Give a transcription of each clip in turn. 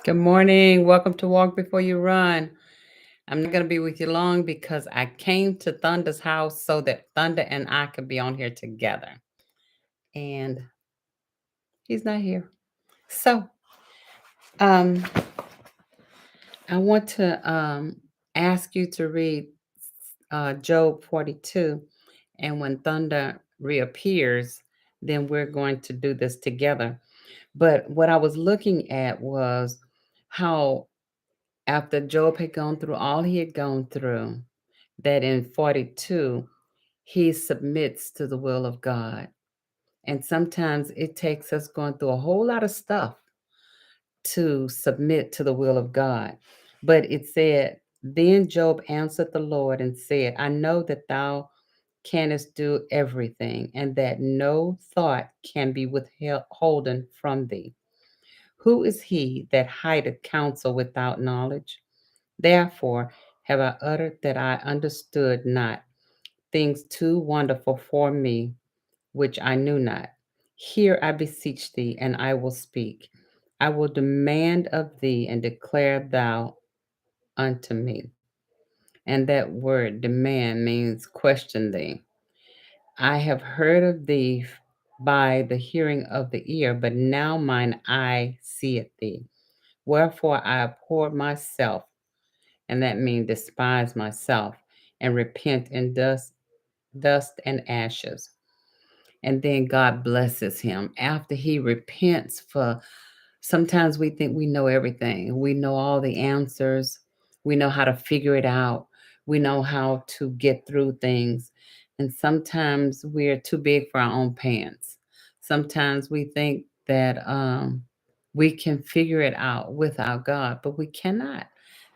Good morning. Welcome to Walk Before You Run. I'm not going to be with you long because I came to Thunder's house so that Thunder and I could be on here together. And he's not here. So, um, I want to ask you to read Job 42. And when Thunder reappears, then we're going to do this together. But what I was looking at was how after Job had gone through all he had gone through, that in 42, he submits to the will of God. And sometimes it takes us going through a whole lot of stuff to submit to the will of God. But it said, then Job answered the Lord and said, I know that thou canst do everything, and that no thought can be withholden from thee. Who is he that hideth counsel without knowledge? Therefore have I uttered that I understood not things too wonderful for me, which I knew not. Hear, I beseech thee, and I will speak. I will demand of thee, and declare thou unto me. And that word demand means question thee. I have heard of thee by the hearing of the ear, but now mine eye seeth thee. Wherefore I abhor myself, and that means despise myself, and repent in dust and ashes. And then God blesses him after he repents. For sometimes we think we know everything, we know all the answers, we know how to figure it out, we know how to get through things. And sometimes we're too big for our own pants. Sometimes we think that we can figure it out without God, but we cannot.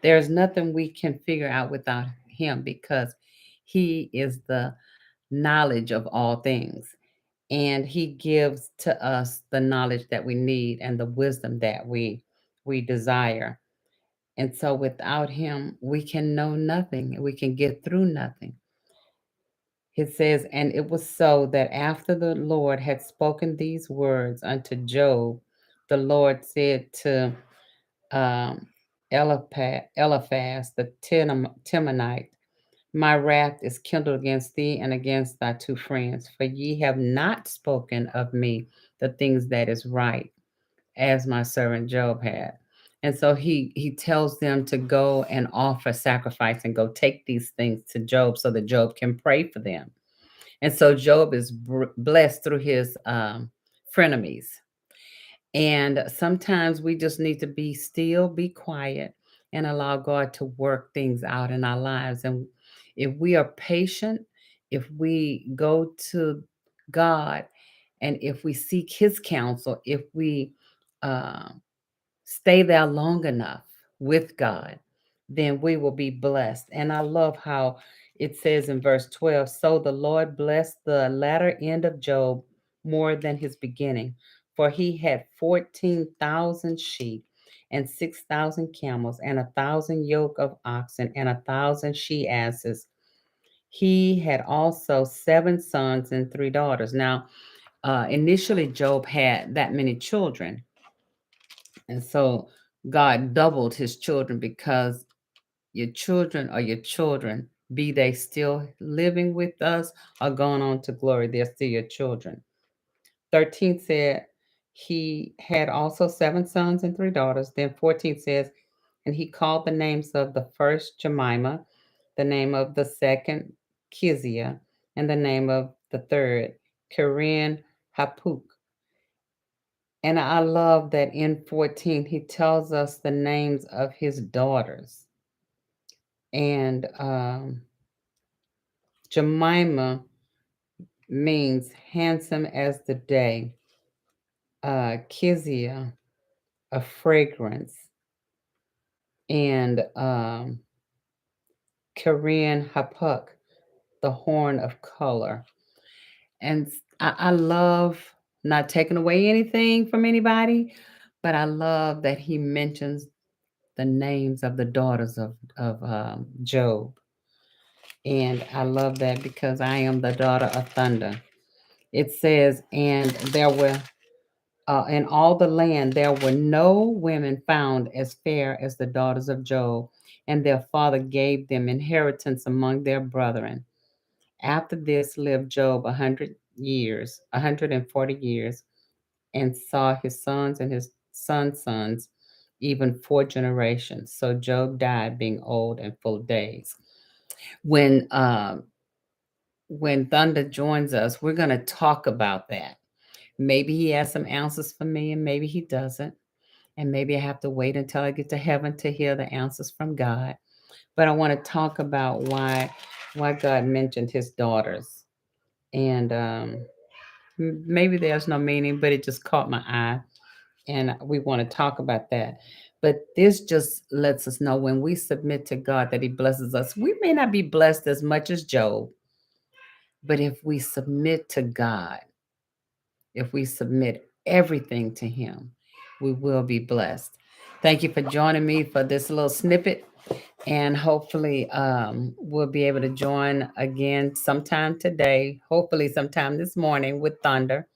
There's nothing we can figure out without him, because he is the knowledge of all things, and he gives to us the knowledge that we need and the wisdom that we desire. And so without him we can know nothing, we can get through nothing. It says, and it was so that after the Lord had spoken these words unto Job, the Lord said to um, Eliphaz the Temanite, my wrath is kindled against thee and against thy two friends, for ye have not spoken of me the things that is right, as my servant Job had. And so he tells them to go and offer sacrifice and go take these things to Job so that Job can pray for them. And so Job is blessed through his frenemies. And sometimes we just need to be still, be quiet, and allow God to work things out in our lives. And if we are patient, if we go to God, and if we seek His counsel, if we uh, stay there long enough with God, then we will be blessed. And I love how it says in verse 12, so the Lord blessed the latter end of Job more than his beginning, for he had 14,000 sheep and 6,000 camels and 1,000 yoke of oxen and 1,000 she asses. He had also 7 sons and 3 daughters. Now, initially, Job had that many children, and so God doubled his children, because your children are your children, be they still living with us or gone on to glory, they're still your children. 13 said he had also 7 sons and 3 daughters. Then 14 says, and he called the names of the first Jemima, the name of the second Kizia, and the name of the third Karen Hapuk. And I love that in 14 he tells us the names of his daughters. And Jemima means handsome as the day. Kizia, a fragrance. And Korean Hapuk, the horn of color. And I love, not taking away anything from anybody, but I love that he mentions the names of the daughters of Job. And I love that because I am the daughter of thunder. It says, and there were In all the land there were no women found as fair as the daughters of Job, and their father gave them inheritance among their brethren. After this lived Job 100 years, 140 years, and saw his sons and his sons' sons, even 4 generations. So Job died being old and full of days. When when Thunder joins us, we're going to talk about that. Maybe he has some answers for me, and maybe he doesn't. And maybe I have to wait until I get to heaven to hear the answers from God. But I want to talk about why God mentioned his daughters, and maybe there's no meaning, but it just caught my eye, and we want to talk about that. But this just lets us know when we submit to God that He blesses us. We may not be blessed as much as Job, but if we submit to God, if we submit everything to Him, we will be blessed. Thank you for joining me for this little snippet. And hopefully, we'll be able to join again sometime today, hopefully, sometime this morning with Thunder.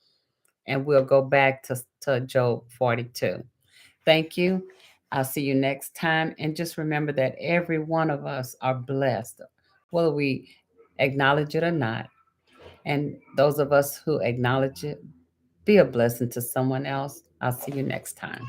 And we'll go back to Job 42. Thank you. I'll see you next time. And just remember that every one of us are blessed, whether we acknowledge it or not. And those of us who acknowledge it, be a blessing to someone else. I'll see you next time.